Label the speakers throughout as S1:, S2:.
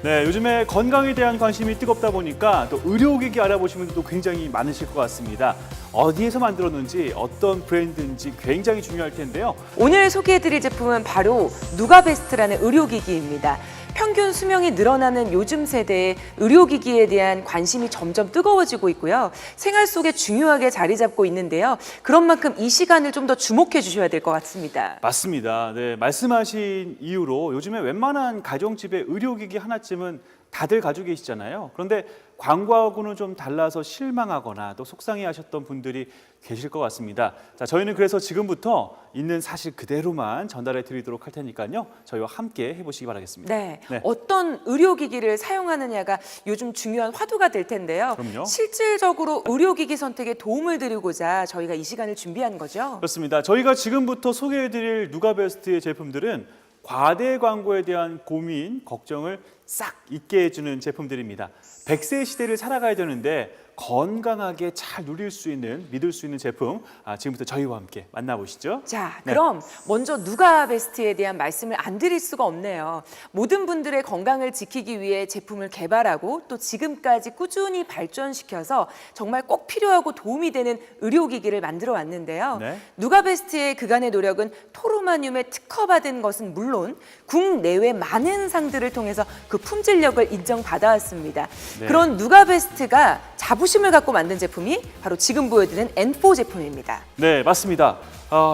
S1: 네, 요즘에 건강에 대한 관심이 뜨겁다 보니까 또 의료기기 알아보시는 분들도 굉장히 많으실 것 같습니다. 어디에서 만들었는지 어떤 브랜드인지 굉장히 중요할 텐데요.
S2: 오늘 소개해드릴 제품은 바로 누가베스트라는 의료기기입니다. 평균 수명이 늘어나는 요즘 세대에 의료기기에 대한 관심이 점점 뜨거워지고 있고요. 생활 속에 중요하게 자리 잡고 있는데요. 그런 만큼 이 시간을 좀 더 주목해 주셔야 될 것 같습니다.
S1: 맞습니다. 네, 말씀하신 이유로 요즘에 웬만한 가정집에 의료기기 하나쯤은 다들 가지고 계시잖아요. 그런데 광고하고는 좀 달라서 실망하거나 또 속상해하셨던 분들이 계실 것 같습니다. 자, 저희는 그래서 지금부터 있는 사실 그대로만 전달해 드리도록 할 테니까요. 저희와 함께 해보시기 바라겠습니다.
S2: 네, 어떤 의료기기를 사용하느냐가 요즘 중요한 화두가 될 텐데요.
S1: 그럼요.
S2: 실질적으로 의료기기 선택에 도움을 드리고자 저희가 이 시간을 준비한 거죠.
S1: 그렇습니다. 저희가 지금부터 소개해 드릴 누가베스트의 제품들은 과대 광고에 대한 고민, 걱정을 싹 잊게 해주는 제품들입니다. 100세 시대를 살아가야 되는데 건강하게 잘 누릴 수 있는, 믿을 수 있는 제품, 지금부터 저희와 함께 만나보시죠.
S2: 자, 그럼 먼저 누가베스트에 대한 말씀을 안 드릴 수가 없네요. 모든 분들의 건강을 지키기 위해 제품을 개발하고 또 지금까지 꾸준히 발전시켜서 정말 꼭 필요하고 도움이 되는 의료기기를 만들어 왔는데요.
S1: 네.
S2: 누가베스트의 그간의 노력은 토르마늄에 특허받은 것은 물론 국내외 많은 상들을 통해서 그 품질력을 인정받아왔습니다.
S1: 네.
S2: 그런 누가베스트가 자부심을 갖고 만든 제품이 바로 지금 보여드리는 N4 제품입니다.
S1: 네, 맞습니다.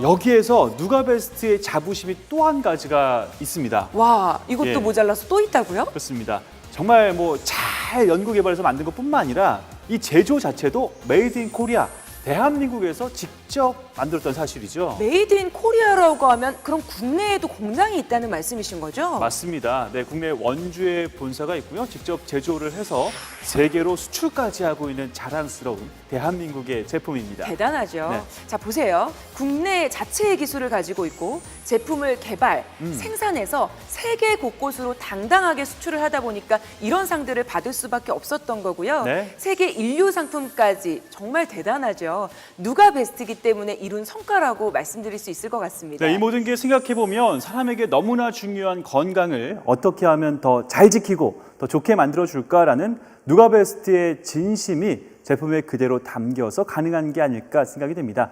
S1: 여기에서 누가베스트의 자부심이 또 한 가지가 있습니다.
S2: 와, 이것도
S1: 예.
S2: 모자라서 또 있다고요?
S1: 그렇습니다. 정말 뭐 잘 연구 개발해서 만든 것뿐만 아니라 이 제조 자체도 메이드 인 코리아, 대한민국에서 직접 만들었던 사실이죠.
S2: 메이드 인 코리아라고 하면 그럼 국내에도 공장이 있다는 말씀이신 거죠?
S1: 맞습니다. 네, 국내 원주에 본사가 있고요. 직접 제조를 해서 세계로 수출까지 하고 있는 자랑스러운 대한민국의 제품입니다.
S2: 대단하죠.
S1: 네.
S2: 자, 보세요. 국내 자체의 기술을 가지고 있고 제품을 개발, 생산해서 세계 곳곳으로 당당하게 수출을 하다 보니까 이런 상들을 받을 수밖에 없었던 거고요.
S1: 네.
S2: 세계 인류 상품까지 정말 대단하죠. 누가베스트이기 때문에 이룬 성과라고 말씀드릴 수 있을 것 같습니다.
S1: 네, 이 모든 게 생각해보면 사람에게 너무나 중요한 건강을 어떻게 하면 더 잘 지키고 더 좋게 만들어줄까라는 누가베스트의 진심이 제품에 그대로 담겨서 가능한 게 아닐까 생각이 됩니다.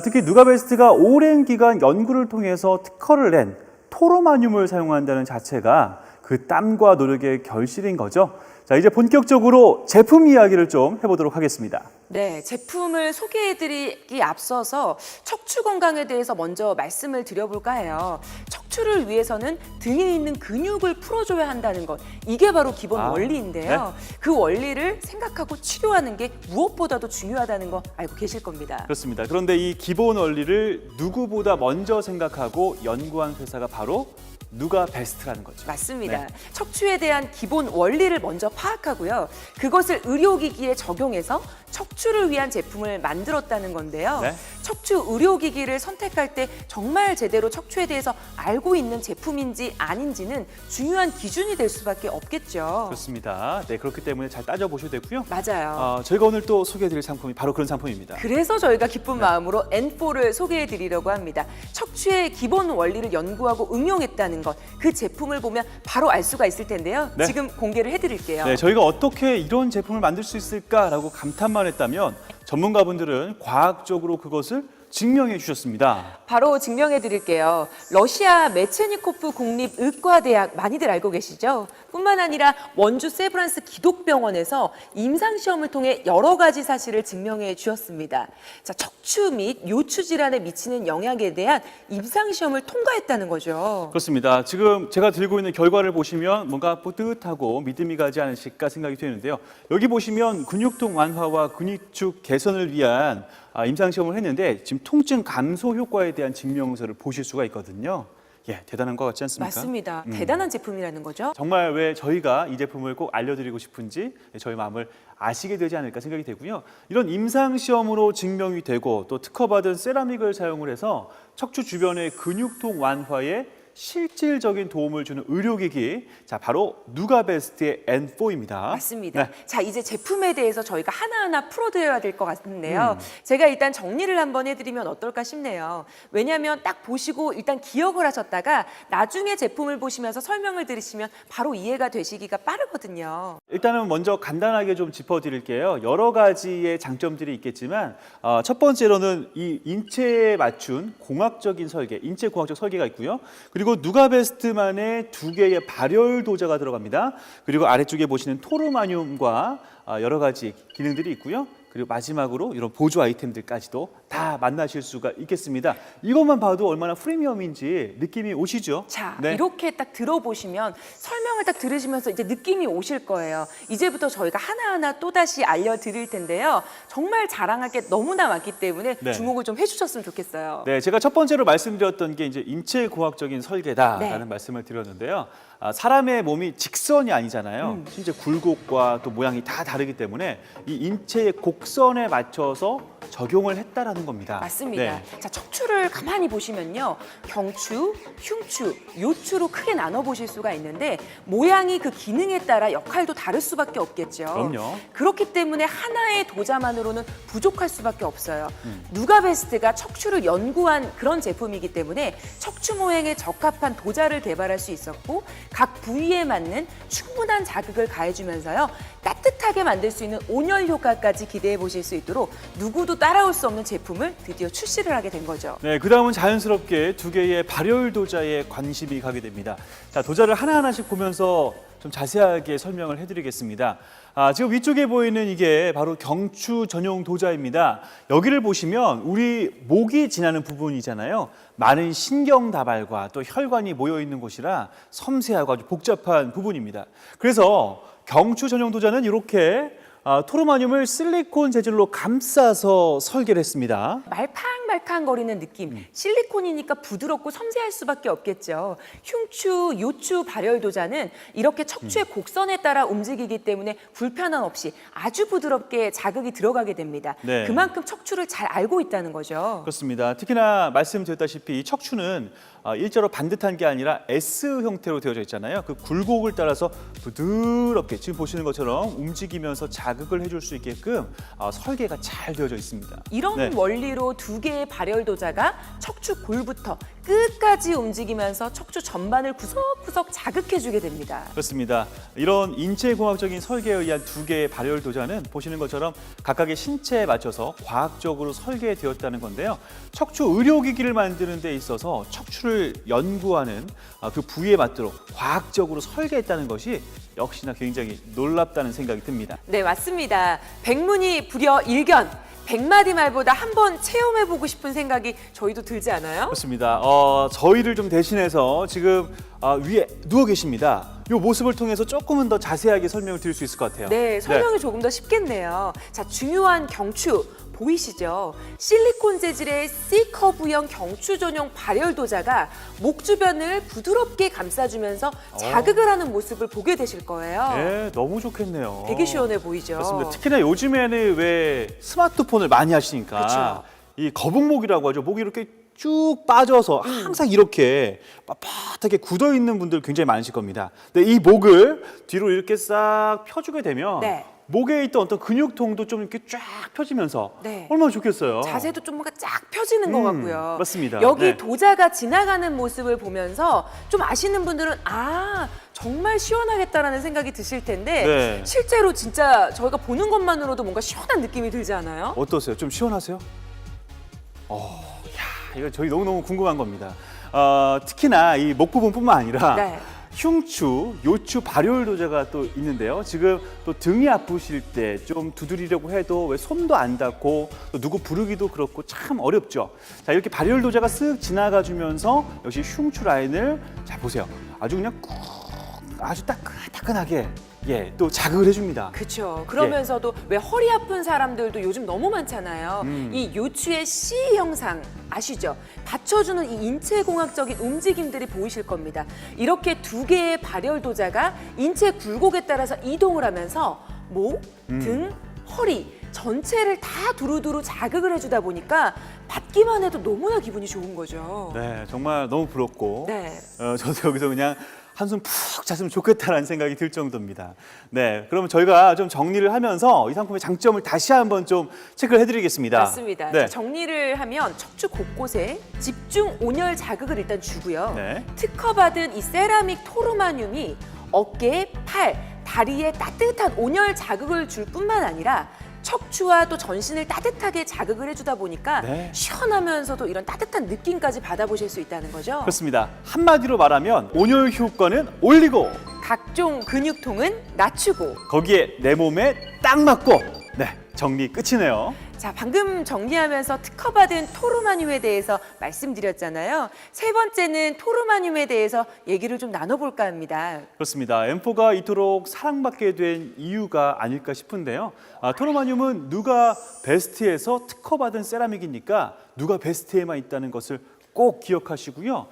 S1: 특히 누가베스트가 오랜 기간 연구를 통해서 특허를 낸 토르마늄을 사용한다는 자체가 그 땀과 노력의 결실인 거죠. 자, 이제 본격적으로 제품 이야기를 좀 해보도록 하겠습니다.
S2: 네, 제품을 소개해드리기 앞서서 척추 건강에 대해서 먼저 말씀을 드려볼까 해요. 척추를 위해서는 등에 있는 근육을 풀어줘야 한다는 것, 이게 바로 기본 원리인데요. 그 원리를 생각하고 치료하는 게 무엇보다도 중요하다는 거 알고 계실 겁니다.
S1: 그렇습니다. 그런데 이 기본 원리를 누구보다 먼저 생각하고 연구한 회사가 바로 누가베스트라는 거죠.
S2: 맞습니다.
S1: 네.
S2: 척추에 대한 기본 원리를 먼저 파악하고요. 그것을 의료기기에 적용해서 척추를 위한 제품을 만들었다는 건데요.
S1: 네.
S2: 척추 의료기기를 선택할 때 정말 제대로 척추에 대해서 알고 있는 제품인지 아닌지는 중요한 기준이 될 수밖에 없겠죠.
S1: 그렇습니다. 네, 그렇기 때문에 잘 따져보셔도 되고요.
S2: 맞아요.
S1: 저희가 오늘 또 소개해드릴 상품이 바로 그런 상품입니다.
S2: 그래서 저희가 기쁜 마음으로 N4를 소개해드리려고 합니다. 척추의 기본 원리를 연구하고 응용했다는 것, 그 제품을 보면 바로 알 수가 있을 텐데요.
S1: 네.
S2: 지금 공개를 해드릴게요.
S1: 네, 저희가 어떻게 이런 제품을 만들 수 있을까라고 감탄만 했다면 전문가분들은 과학적으로 그것을 증명해 주셨습니다.
S2: 바로 증명해 드릴게요. 러시아 메체니코프 국립의과대학 많이들 알고 계시죠? 뿐만 아니라 원주 세브란스 기독병원에서 임상시험을 통해 여러 가지 사실을 증명해 주었습니다. 자, 척추 및 요추 질환에 미치는 영향에 대한 임상시험을 통과했다는 거죠.
S1: 그렇습니다. 지금 제가 들고 있는 결과를 보시면 뭔가 뿌듯하고 믿음이 가지 않으실까 생각이 되는데요. 여기 보시면 근육통 완화와 근육축 개선을 위한 임상시험을 했는데 지금 통증 감소 효과에 대한 증명서를 보실 수가 있거든요. 예, 대단한 것 같지 않습니까?
S2: 맞습니다. 대단한 제품이라는 거죠.
S1: 정말 왜 저희가 이 제품을 꼭 알려드리고 싶은지 저희 마음을 아시게 되지 않을까 생각이 되고요. 이런 임상시험으로 증명이 되고 또 특허받은 세라믹을 사용을 해서 척추 주변의 근육통 완화에 실질적인 도움을 주는 의료기기, 자 바로 누가베스트의 N4입니다.
S2: 맞습니다.
S1: 네.
S2: 자, 이제 제품에 대해서 저희가 하나하나 풀어드려야 될 것 같은데요. 제가 일단 정리를 한번 해드리면 어떨까 싶네요. 왜냐하면 딱 보시고 일단 기억을 하셨다가 나중에 제품을 보시면서 설명을 들으시면 바로 이해가 되시기가 빠르거든요.
S1: 일단은 먼저 간단하게 좀 짚어드릴게요. 여러 가지의 장점들이 있겠지만 첫 번째로는 이 인체에 맞춘 공학적인 설계, 인체 공학적 설계가 있고요. 그리고 누가베스트만의 2개의 발열 도자가 들어갑니다. 그리고 아래쪽에 보시는 토르마늄과 여러 가지 기능들이 있고요. 그리고 마지막으로 이런 보조 아이템들까지도 다 만나실 수가 있겠습니다. 이것만 봐도 얼마나 프리미엄인지 느낌이 오시죠?
S2: 자,
S1: 네.
S2: 이렇게 딱 들어보시면 설명을 딱 들으시면서 이제 느낌이 오실 거예요. 이제부터 저희가 하나하나 또다시 알려드릴 텐데요. 정말 자랑할 게 너무나 많기 때문에
S1: 네.
S2: 주목을 좀 해주셨으면 좋겠어요.
S1: 네, 제가 첫 번째로 말씀드렸던 게 이제 인체 공학적인 설계다라는
S2: 네.
S1: 말씀을 드렸는데요. 사람의 몸이 직선이 아니잖아요. 심지어 굴곡과 또 모양이 다 다르기 때문에 이 인체의 곡선에 맞춰서 적용을 했다라는 겁니다.
S2: 맞습니다.
S1: 네.
S2: 자, 척추를 가만히 보시면요. 경추, 흉추, 요추로 크게 나눠 보실 수가 있는데 모양이 그 기능에 따라 역할도 다를 수밖에 없겠죠.
S1: 그럼요.
S2: 그렇기 때문에 하나의 도자만으로는 부족할 수밖에 없어요. 누가베스트가 척추를 연구한 그런 제품이기 때문에 척추 모양에 적합한 도자를 개발할 수 있었고 각 부위에 맞는 충분한 자극을 가해주면서요. 따뜻하게 만들 수 있는 온열 효과까지 기대해 보실 수 있도록 누구도 따라올 수 없는 제품을 드디어 출시를 하게 된 거죠.
S1: 네, 그 다음은 자연스럽게 2개의 발열 도자에 관심이 가게 됩니다. 자, 도자를 하나하나씩 보면서 좀 자세하게 설명을 해드리겠습니다. 지금 위쪽에 보이는 이게 바로 경추 전용 도자입니다. 여기를 보시면 우리 목이 지나는 부분이잖아요. 많은 신경 다발과 또 혈관이 모여 있는 곳이라 섬세하고 아주 복잡한 부분입니다. 그래서 경추 전용 도자는 이렇게 토르마늄을 실리콘 재질로 감싸서 설계를 했습니다.
S2: 말캉말캉거리는 느낌. 실리콘이니까 부드럽고 섬세할 수밖에 없겠죠. 흉추, 요추 발열 도자는 이렇게 척추의 곡선에 따라 움직이기 때문에 불편함 없이 아주 부드럽게 자극이 들어가게 됩니다.
S1: 네.
S2: 그만큼 척추를 잘 알고 있다는 거죠.
S1: 그렇습니다. 특히나 말씀드렸다시피 이 척추는 일자로 반듯한 게 아니라 S 형태로 되어져 있잖아요. 그 굴곡을 따라서 부드럽게 지금 보시는 것처럼 움직이면서 자극을 해줄 수 있게끔 설계가 잘 되어져 있습니다.
S2: 이런
S1: 네.
S2: 원리로 2개의 발열 도자가 척추 골부터 끝까지 움직이면서 척추 전반을 구석구석 자극해주게 됩니다.
S1: 그렇습니다. 이런 인체공학적인 설계에 의한 2개의 발열 도자는 보시는 것처럼 각각의 신체에 맞춰서 과학적으로 설계되었다는 건데요. 척추 의료기기를 만드는 데 있어서 척추를 연구하는 그 부위에 맞도록 과학적으로 설계했다는 것이 역시나 굉장히 놀랍다는 생각이 듭니다.
S2: 네, 맞습니다. 백문이 불여 일견. 100마디 말보다 한번 체험해보고 싶은 생각이 저희도 들지 않아요?
S1: 그렇습니다. 저희를 좀 대신해서 지금 위에 누워 계십니다. 이 모습을 통해서 조금은 더 자세하게 설명을 드릴 수 있을 것 같아요.
S2: 네, 설명이 조금 더 쉽겠네요. 자, 중요한 경추 보이시죠? 실리콘 재질의 C커브형 경추 전용 발열 도자가 목 주변을 부드럽게 감싸주면서 자극을 하는 모습을 보게 되실 거예요.
S1: 네, 너무 좋겠네요.
S2: 되게 시원해 보이죠?
S1: 그렇습니다. 특히나 요즘에는 왜 스마트폰을 많이 하시니까
S2: 그렇죠.
S1: 이 거북목이라고 하죠. 목이 이렇게 쭉 빠져서 항상 이렇게 빳빳하게 굳어 있는 분들 굉장히 많으실 겁니다. 근데 이 목을 뒤로 이렇게 싹 펴주게 되면
S2: 네.
S1: 목에 있던 어떤 근육통도 좀 이렇게 쫙 펴지면서
S2: 네.
S1: 얼마나 좋겠어요.
S2: 자세도 좀 뭔가 쫙 펴지는 것 같고요.
S1: 맞습니다.
S2: 여기
S1: 네.
S2: 도자가 지나가는 모습을 보면서 좀 아시는 분들은 정말 시원하겠다라는 생각이 드실 텐데
S1: 네.
S2: 실제로 진짜 저희가 보는 것만으로도 뭔가 시원한 느낌이 들지 않아요?
S1: 어떠세요? 좀 시원하세요? 이거 저희 너무너무 궁금한 겁니다. 특히나 이 목 부분뿐만 아니라
S2: 네.
S1: 흉추, 요추 발열 도자가 또 있는데요. 지금 또 등이 아프실 때 좀 두드리려고 해도 왜 손도 안 닿고 또 누구 부르기도 그렇고 참 어렵죠. 자, 이렇게 발열 도자가 쓱 지나가 주면서 역시 흉추 라인을 자 보세요. 아주 그냥 꾹 아주 따끈따끈하게 또 자극을 해줍니다.
S2: 그렇죠. 그러면서도 왜 허리 아픈 사람들도 요즘 너무 많잖아요. 이 요추의 C 형상 아시죠? 받쳐주는 이 인체공학적인 움직임들이 보이실 겁니다. 이렇게 2개의 발열 도자가 인체 굴곡에 따라서 이동을 하면서 목, 등, 허리 전체를 다 두루두루 자극을 해주다 보니까 받기만 해도 너무나 기분이 좋은 거죠.
S1: 네, 정말 너무 부럽고
S2: 네.
S1: 저도 여기서 그냥 한숨 푹 잤으면 좋겠다라는 생각이 들 정도입니다. 네, 그러면 저희가 좀 정리를 하면서 이 상품의 장점을 다시 한번 좀 체크를 해드리겠습니다.
S2: 맞습니다.
S1: 네.
S2: 자, 정리를 하면 척추 곳곳에 집중 온열 자극을 일단 주고요.
S1: 네.
S2: 특허받은 이 세라믹 토르마늄이 어깨, 팔, 다리에 따뜻한 온열 자극을 줄 뿐만 아니라 척추와 또 전신을 따뜻하게 자극을 해주다 보니까
S1: 네.
S2: 시원하면서도 이런 따뜻한 느낌까지 받아보실 수 있다는 거죠.
S1: 그렇습니다. 한마디로 말하면 온열 효과는 올리고
S2: 각종 근육통은 낮추고.
S1: 거기에 내 몸에 딱 맞고 네, 정리 끝이네요.
S2: 자, 방금 정리하면서 특허받은 토르마늄에 대해서 말씀드렸잖아요. 세 번째는 토르마늄에 대해서 얘기를 좀 나눠볼까 합니다.
S1: 그렇습니다. M4가 이토록 사랑받게 된 이유가 아닐까 싶은데요. 토르마늄은 누가 베스트에서 특허받은 세라믹이니까 누가 베스트에만 있다는 것을 꼭 기억하시고요.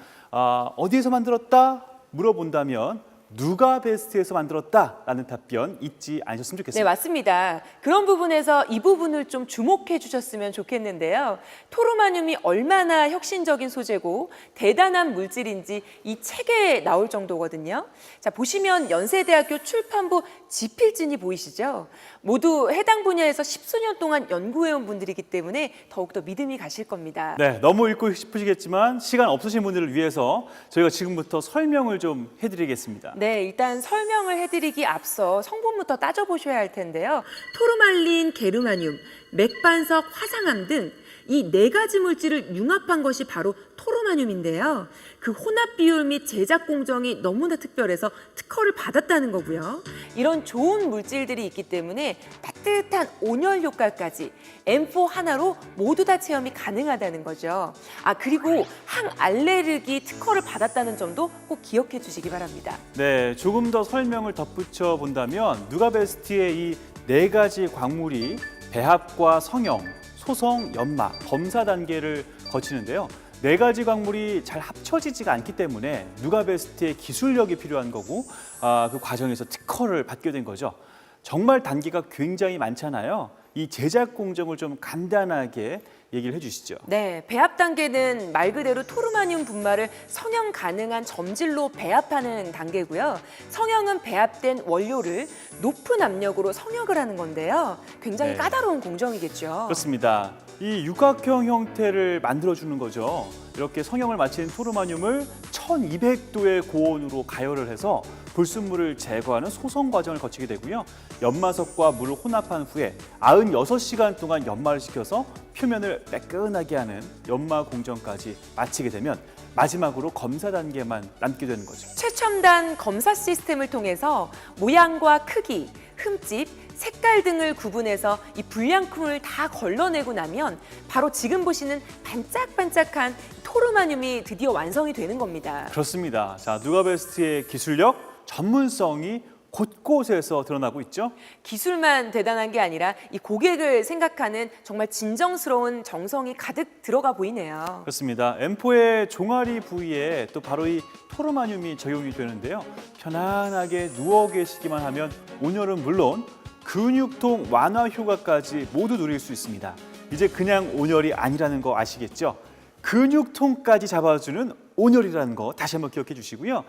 S1: 어디에서 만들었다 물어본다면 누가 베스트에서 만들었다라는 답변 잊지 않으셨으면
S2: 네,
S1: 좋겠습니다.
S2: 맞습니다. 그런 부분에서 이 부분을 좀 주목해 주셨으면 좋겠는데요. 토르마늄이 얼마나 혁신적인 소재고 대단한 물질인지 이 책에 나올 정도거든요. 자, 보시면 연세대학교 출판부 지필진이 보이시죠? 모두 해당 분야에서 십수년 동안 연구해온 분들이기 때문에 더욱더 믿음이 가실 겁니다.
S1: 네, 너무 읽고 싶으시겠지만 시간 없으신 분들을 위해서 저희가 지금부터 설명을 좀 해드리겠습니다.
S2: 네, 일단 설명을 해드리기 앞서 성분부터 따져보셔야 할 텐데요. 토르말린, 게르마늄, 맥반석, 화상암 등 이 네 가지 물질을 융합한 것이 바로 토르마늄인데요. 그 혼합 비율 및 제작 공정이 너무나 특별해서 특허를 받았다는 거고요. 이런 좋은 물질들이 있기 때문에 따뜻한 온열 효과까지 M4 하나로 모두 다 체험이 가능하다는 거죠. 그리고 항알레르기 특허를 받았다는 점도 꼭 기억해 주시기 바랍니다.
S1: 네, 조금 더 설명을 덧붙여 본다면 누가베스트의 이 네 가지 광물이 배합과 성형, 소성, 연마, 검사 단계를 거치는데요. 네 가지 광물이 잘 합쳐지지가 않기 때문에 누가베스트의 기술력이 필요한 거고 그 과정에서 특허를 받게 된 거죠. 정말 단계가 굉장히 많잖아요. 이 제작 공정을 좀 간단하게 얘기를 해주시죠.
S2: 네, 배합 단계는 말 그대로 토르마늄 분말을 성형 가능한 점질로 배합하는 단계고요. 성형은 배합된 원료를 높은 압력으로 성형을 하는 건데요. 굉장히
S1: 네.
S2: 까다로운 공정이겠죠.
S1: 그렇습니다. 이 육각형 형태를 만들어주는 거죠. 이렇게 성형을 마친 토르마늄을 1200도의 고온으로 가열을 해서 불순물을 제거하는 소성 과정을 거치게 되고요. 연마석과 물을 혼합한 후에 96시간 동안 연마를 시켜서 표면을 매끈하게 하는 연마 공정까지 마치게 되면 마지막으로 검사 단계만 남게 되는 거죠.
S2: 최첨단 검사 시스템을 통해서 모양과 크기, 흠집, 색깔 등을 구분해서 이 불량품을 다 걸러내고 나면 바로 지금 보시는 반짝반짝한 토르마늄이 드디어 완성이 되는 겁니다.
S1: 그렇습니다. 자, 누가베스트의 기술력, 전문성이 곳곳에서 드러나고 있죠.
S2: 기술만 대단한 게 아니라 이 고객을 생각하는 정말 진정스러운 정성이 가득 들어가 보이네요.
S1: 그렇습니다. M4의 종아리 부위에 또 바로 이 토르마늄이 적용이 되는데요. 편안하게 누워 계시기만 하면 온열은 물론 근육통 완화 효과까지 모두 누릴 수 있습니다. 이제 그냥 온열이 아니라는 거 아시겠죠? 근육통까지 잡아주는 온열이라는 거 다시 한번 기억해 주시고요.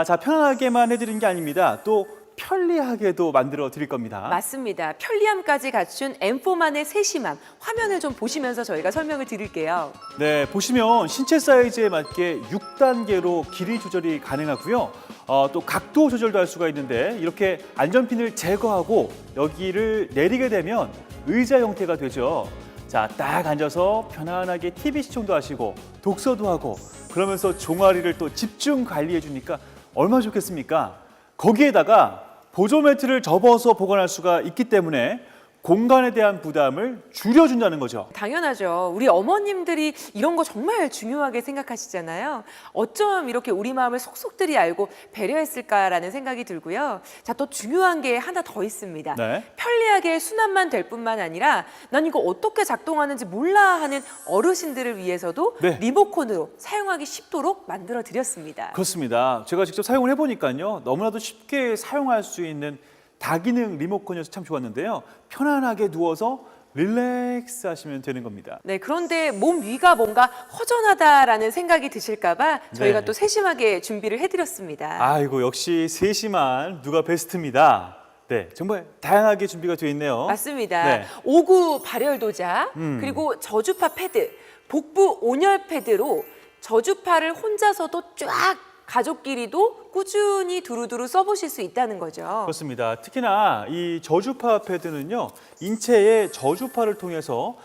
S1: 자, 편안하게만 해드린 게 아닙니다. 또 편리하게도 만들어 드릴 겁니다.
S2: 맞습니다. 편리함까지 갖춘 M4만의 세심함, 화면을 좀 보시면서 저희가 설명을 드릴게요.
S1: 네, 보시면 신체 사이즈에 맞게 6단계로 길이 조절이 가능하고요. 또 각도 조절도 할 수가 있는데 이렇게 안전핀을 제거하고 여기를 내리게 되면 의자 형태가 되죠. 자, 딱 앉아서 편안하게 TV 시청도 하시고 독서도 하고 그러면서 종아리를 또 집중 관리해 주니까 얼마나 좋겠습니까? 거기에다가 보조 매트를 접어서 보관할 수가 있기 때문에 공간에 대한 부담을 줄여준다는 거죠.
S2: 당연하죠. 우리 어머님들이 이런 거 정말 중요하게 생각하시잖아요. 어쩜 이렇게 우리 마음을 속속들이 알고 배려했을까라는 생각이 들고요. 자, 또 중요한 게 하나 더 있습니다.
S1: 네.
S2: 편리하게 수납만 될 뿐만 아니라 난 이거 어떻게 작동하는지 몰라 하는 어르신들을 위해서도
S1: 네.
S2: 리모컨으로 사용하기 쉽도록 만들어 드렸습니다.
S1: 그렇습니다. 제가 직접 사용을 해보니까요. 너무나도 쉽게 사용할 수 있는 다기능 리모컨이어서 참 좋았는데요. 편안하게 누워서 릴렉스 하시면 되는 겁니다.
S2: 네, 그런데 몸 위가 뭔가 허전하다라는 생각이 드실까봐 저희가
S1: 네.
S2: 또 세심하게 준비를 해드렸습니다.
S1: 아이고, 역시 세심한 누가 베스트입니다. 네, 정말 다양하게 준비가 되어 있네요.
S2: 맞습니다.
S1: 네.
S2: 오구 발열 도자, 그리고 저주파 패드, 복부 온열 패드로 저주파를 혼자서도 쫙 가족끼리도 꾸준히 두루두루 써보실 수 있다는 거죠.
S1: 그렇습니다. 특히나 이 저주파 패드는요, 인체의 저주파를 통해서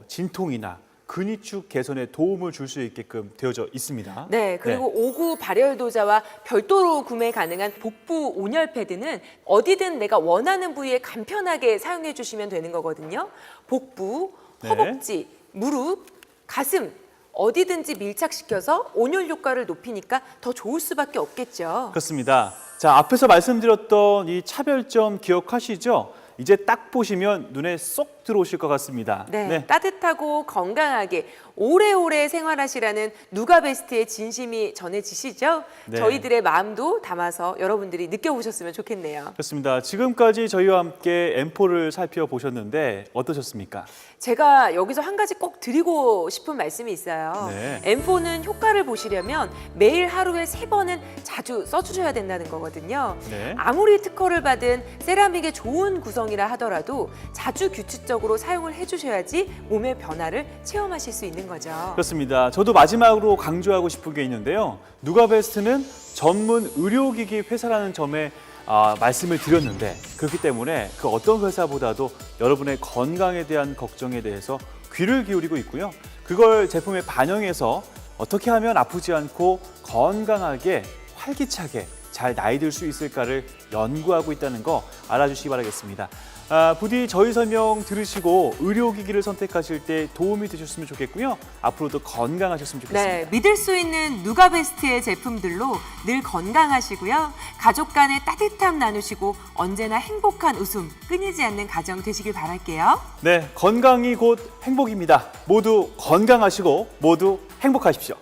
S1: 진통이나 근위축 개선에 도움을 줄 수 있게끔 되어져 있습니다.
S2: 네, 그리고 오구 발열 도자와 별도로 구매 가능한 복부 온열 패드는 어디든 내가 원하는 부위에 간편하게 사용해 주시면 되는 거거든요. 복부,
S1: 네.
S2: 허벅지, 무릎, 가슴 어디든지 밀착시켜서 온열 효과를 높이니까 더 좋을 수밖에 없겠죠.
S1: 그렇습니다. 자, 앞에서 말씀드렸던 이 차별점 기억하시죠? 이제 딱 보시면 눈에 쏙 들어오실 것 같습니다.
S2: 네, 따뜻하고 건강하게 오래오래 생활하시라는 누가베스트의 진심이 전해지시죠?
S1: 네.
S2: 저희들의 마음도 담아서 여러분들이 느껴보셨으면 좋겠네요.
S1: 그렇습니다. 지금까지 저희와 함께 M4를 살펴보셨는데 어떠셨습니까?
S2: 제가 여기서 한 가지 꼭 드리고 싶은 말씀이 있어요.
S1: 네.
S2: M4는 효과를 보시려면 매일 하루에 3번은 자주 써주셔야 된다는 거거든요.
S1: 네.
S2: 아무리 특허를 받은 세라믹의 좋은 구성이라 하더라도 자주 규칙적으로 사용을 해주셔야지 몸의 변화를 체험하실 수 있는 거죠.
S1: 그렇습니다. 저도 마지막으로 강조하고 싶은 게 있는데요. 누가베스트는 전문 의료기기 회사라는 점에 말씀을 드렸는데, 그렇기 때문에 그 어떤 회사보다도 여러분의 건강에 대한 걱정에 대해서 귀를 기울이고 있고요. 그걸 제품에 반영해서 어떻게 하면 아프지 않고 건강하게 활기차게 잘 나이 들 수 있을까를 연구하고 있다는 거 알아주시기 바라겠습니다. 부디 저희 설명 들으시고 의료기기를 선택하실 때 도움이 되셨으면 좋겠고요. 앞으로도 건강하셨으면 좋겠습니다.
S2: 네, 믿을 수 있는 누가베스트의 제품들로 늘 건강하시고요. 가족 간의 따뜻함 나누시고 언제나 행복한 웃음 끊이지 않는 가정 되시길 바랄게요.
S1: 네, 건강이 곧 행복입니다. 모두 건강하시고 모두 행복하십시오.